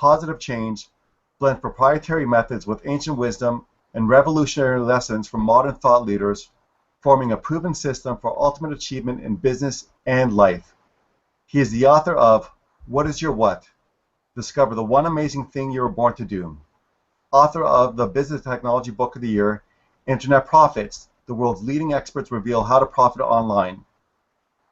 positive change, blend proprietary methods with ancient wisdom and revolutionary lessons from modern thought leaders, forming a proven system for ultimate achievement in business and life. He is the author of What is Your What? Discover the one amazing thing you were born to do. Author of the Business Technology Book of the Year, Internet Profits, the world's leading experts reveal how to profit online.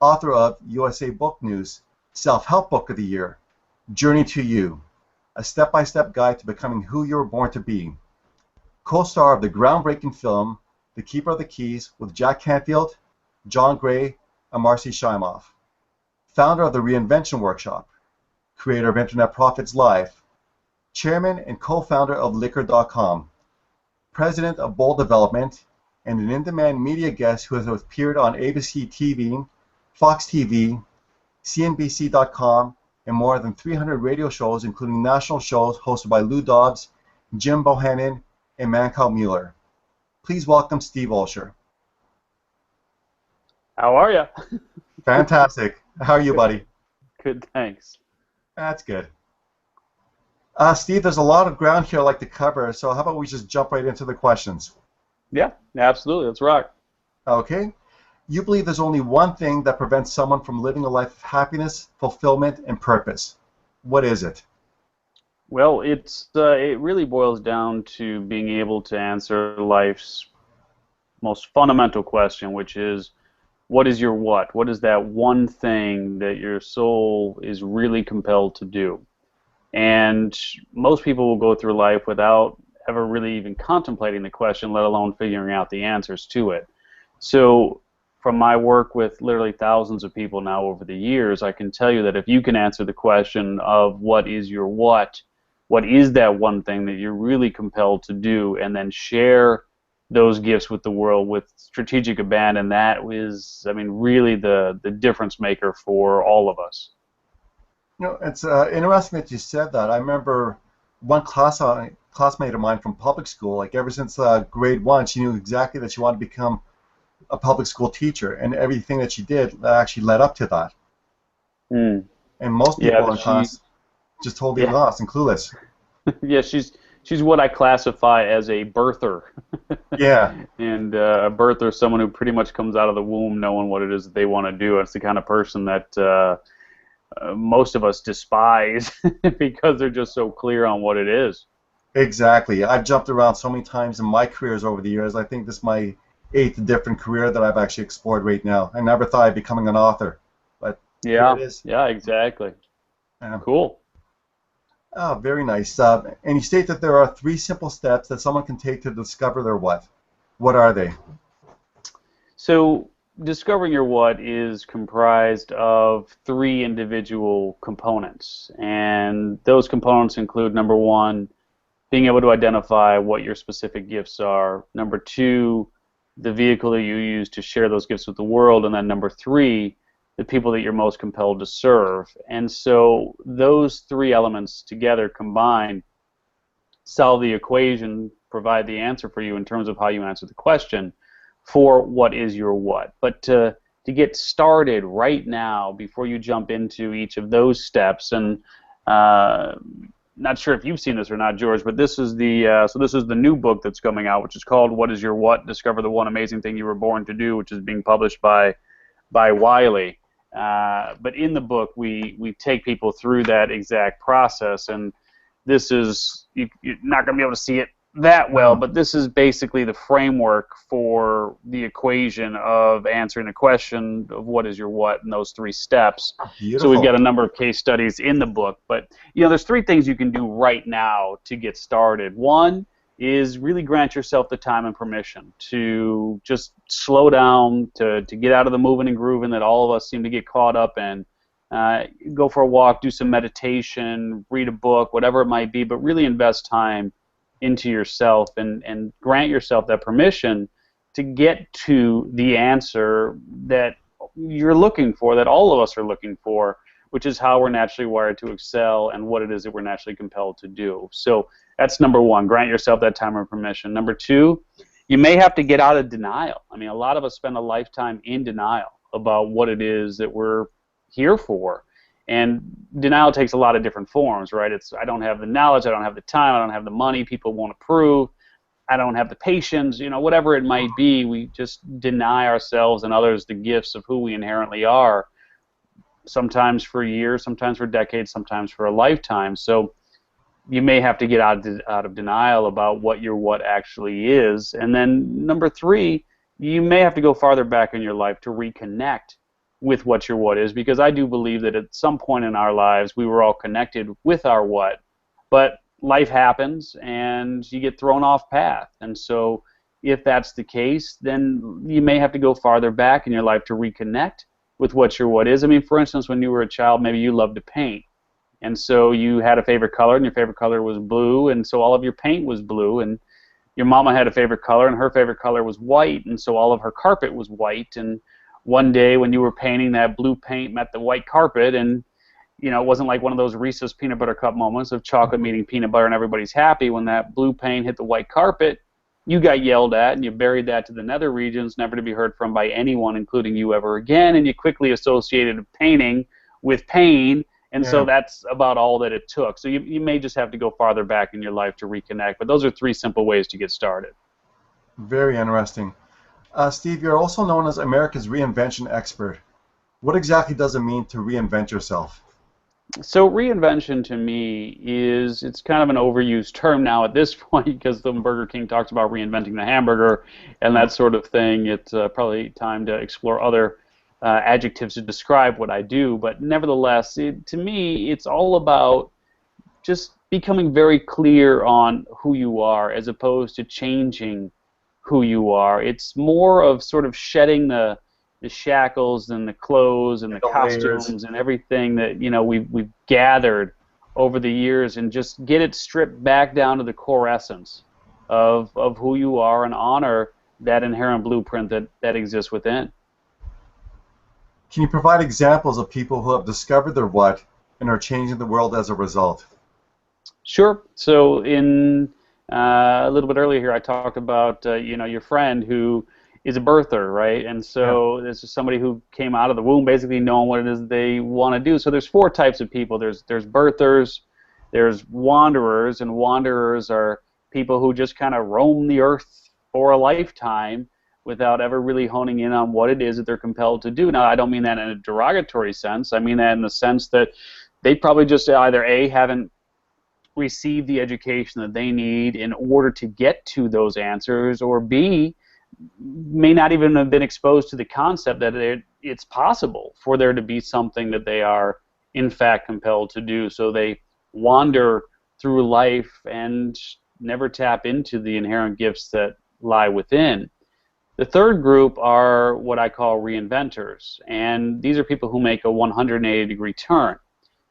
Author of USA Book News, Self-Help Book of the Year, Journey to You, a step-by-step guide to becoming who you were born to be. Co-star of the groundbreaking film, The Keeper of the Keys, with Jack Canfield, John Gray, and Marcy Shimoff. Founder of the Reinvention Workshop, creator of Internet Profits Live, chairman and co-founder of Liquor.com, president of Bold Development, and an in-demand media guest who has appeared on ABC TV, Fox TV, CNBC.com, and more than 300 radio shows, including national shows hosted by Lou Dobbs, Jim Bohannon, and Mancow Mueller. Please welcome Steve Olsher. How are you? Fantastic. How are you, buddy? Good, thanks. That's good. Steve, there's a lot of ground here I'd like to cover, so how about we just jump right into the questions? Yeah, absolutely. Let's rock. Okay. You believe there's only one thing that prevents someone from living a life of happiness, fulfillment, and purpose. What is it? Well, it really boils down to being able to answer life's most fundamental question, which is, what is your what? What is that one thing that your soul is really compelled to do? And most people will go through life without ever really even contemplating the question, let alone figuring out the answers to it. So from my work with literally thousands of people now over the years, I can tell you that if you can answer the question of what is your what is that one thing that you're really compelled to do, and then share those gifts with the world with strategic abandon, that is, I mean, really the difference maker for all of us. You know, it's interesting that you said that. I remember one classmate of mine from public school, like ever since grade 1, she knew exactly that she wanted to become a public school teacher, and everything that she did actually led up to that. And most people in class just totally lost and clueless. Yeah, she's what I classify as a birther. Yeah. And a birther is someone who pretty much comes out of the womb knowing what it is that they want to do. It's the kind of person that most of us despise because they're just so clear on what it is. Exactly. I've jumped around so many times in my careers over the years. I think this is my 8th different career that I've actually explored right now. I never thought I'd be becoming an author, but yeah, here it is. Yeah, exactly. Cool. Oh, very nice. And you state that there are 3 simple steps that someone can take to discover their what. What are they? So discovering your what is comprised of 3 individual components, and those components include, number 1, being able to identify what your specific gifts are, number 2, the vehicle that you use to share those gifts with the world, and then number 3, the people that you're most compelled to serve. And so those 3 elements together combined solve the equation, provide the answer for you in terms of how you answer the question for what is your what. But to get started right now, before you jump into each of those steps, and not sure if you've seen this or not, George, but this is the new book that's coming out, which is called What is Your What? Discover the One Amazing Thing You Were Born to Do, which is being published by Wiley. But in the book, we take people through that exact process, and this is, you're not going to be able to see it that well, but this is basically the framework for the equation of answering the question of what is your what in those 3 steps. Beautiful. So we've got a number of case studies in the book, but there's 3 things you can do right now to get started. 1 is really grant yourself the time and permission to just slow down, to get out of the moving and grooving that all of us seem to get caught up in. Go for a walk, do some meditation, read a book, whatever it might be, but really invest time into yourself and grant yourself that permission to get to the answer that you're looking for, that all of us are looking for, which is how we're naturally wired to excel and what it is that we're naturally compelled to do. So that's number 1, grant yourself that time and permission. Number 2, you may have to get out of denial. I mean, a lot of us spend a lifetime in denial about what it is that we're here for. And denial takes a lot of different forms, right? It's I don't have the knowledge, I don't have the time, I don't have the money, people won't approve, I don't have the patience, whatever it might be. We just deny ourselves and others the gifts of who we inherently are, sometimes for years, sometimes for decades, sometimes for a lifetime. So you may have to get out of denial about what your what actually is. And then number three, you may have to go farther back in your life to reconnect with what your what is, because I do believe that at some point in our lives we were all connected with our what, but life happens and you get thrown off path. And so if that's the case, then you may have to go farther back in your life to reconnect with what your what is. I mean, for instance, when you were a child, maybe you loved to paint. And so you had a favorite color, and your favorite color was blue, and so all of your paint was blue. And your mama had a favorite color, and her favorite color was white, and so all of her carpet was white. And one day when you were painting, that blue paint met the white carpet, and it wasn't like one of those Reese's peanut butter cup moments of chocolate meeting peanut butter and everybody's happy. When that blue paint hit the white carpet, you got yelled at, and you buried that to the nether regions, never to be heard from by anyone, including you, ever again. And you quickly associated painting with pain. And so that's about all that it took. So you may just have to go farther back in your life to reconnect. But those are three simple ways to get started. Very interesting. Steve, you're also known as America's reinvention expert. What exactly does it mean to reinvent yourself? So reinvention to me it's kind of an overused term now at this point, because the Burger King talks about reinventing the hamburger and that sort of thing. It's probably time to explore other adjectives to describe what I do, but nevertheless, to me, it's all about just becoming very clear on who you are as opposed to changing who you are. It's more of sort of shedding the shackles and the clothes and the costumes and everything that we've gathered over the years, and just get it stripped back down to the core essence of who you are, and honor that inherent blueprint that exists within. Can you provide examples of people who have discovered their what and are changing the world as a result? Sure. So in a little bit earlier here, I talked about your friend who is a birther, right? And so this is somebody who came out of the womb basically knowing what it is they want to do. So there's four types of people. There's birthers, there's wanderers, and wanderers are people who just kind of roam the earth for a lifetime without ever really honing in on what it is that they're compelled to do. Now, I don't mean that in a derogatory sense. I mean that in the sense that they probably just either A, haven't received the education that they need in order to get to those answers, or B, may not even have been exposed to the concept that it's possible for there to be something that they are, in fact, compelled to do. So they wander through life and never tap into the inherent gifts that lie within. The third group are what I call reinventors, and these are people who make a 180-degree turn.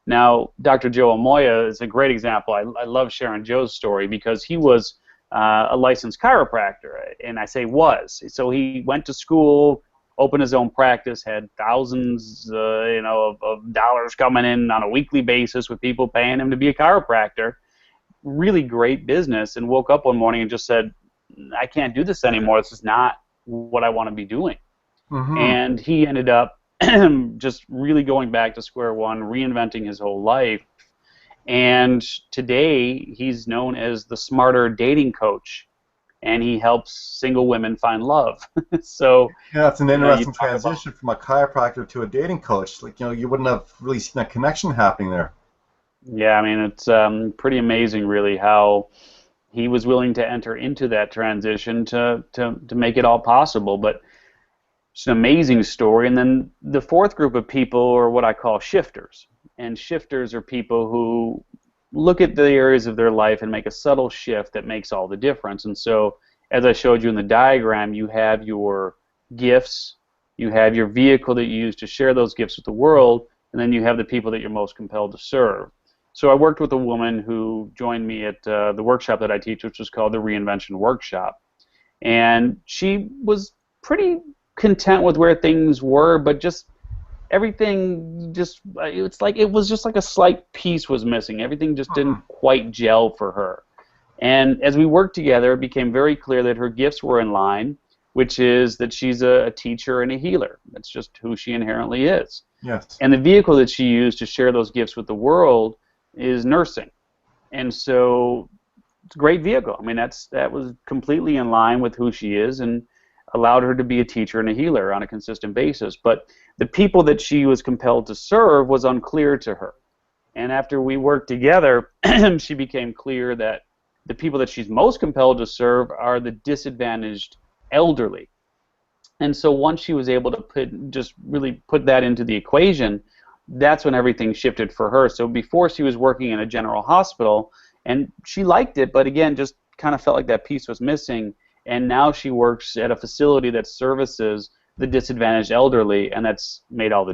Now, Dr. Joe Amoya is a great example. I love sharing Joe's story because he was a licensed chiropractor, and I say was. So he went to school, opened his own practice, had thousands of dollars coming in on a weekly basis with people paying him to be a chiropractor. Really great business, and woke up one morning and just said, I can't do this anymore. This is not what I want to be doing. Mm-hmm. And he ended up just really going back to square one, reinventing his whole life. And today he's known as the Smarter Dating Coach, and he helps single women find love. So yeah, it's an interesting transition from a chiropractor to a dating coach. Like, you wouldn't have really seen a connection happening there. Yeah, I mean, it's pretty amazing, really, how he was willing to enter into that transition to make it all possible. But it's an amazing story. And then the fourth group of people are what I call shifters. And shifters are people who look at the areas of their life and make a subtle shift that makes all the difference. And so, as I showed you in the diagram, you have your gifts, you have your vehicle that you use to share those gifts with the world, and then you have the people that you're most compelled to serve. So I worked with a woman who joined me at the workshop that I teach, which was called the Reinvention Workshop. And she was pretty content with where things were, but just everything it was just like a slight piece was missing. Everything just didn't quite gel for her. And as we worked together, it became very clear that her gifts were in line, which is that she's a teacher and a healer. That's just who she inherently is. Yes. And the vehicle that she used to share those gifts with the world is nursing. And so it's a great vehicle. I mean, that was completely in line with who she is and allowed her to be a teacher and a healer on a consistent basis. But the people that she was compelled to serve was unclear to her. And after we worked together, she became clear that the people that she's most compelled to serve are the disadvantaged elderly. And so once she was able to really put that into the equation, that's when everything shifted for her. So before, she was working in a general hospital, and she liked it, but again, just kind of felt like that piece was missing. And now she works at a facility that services the disadvantaged elderly, and that's made all the difference.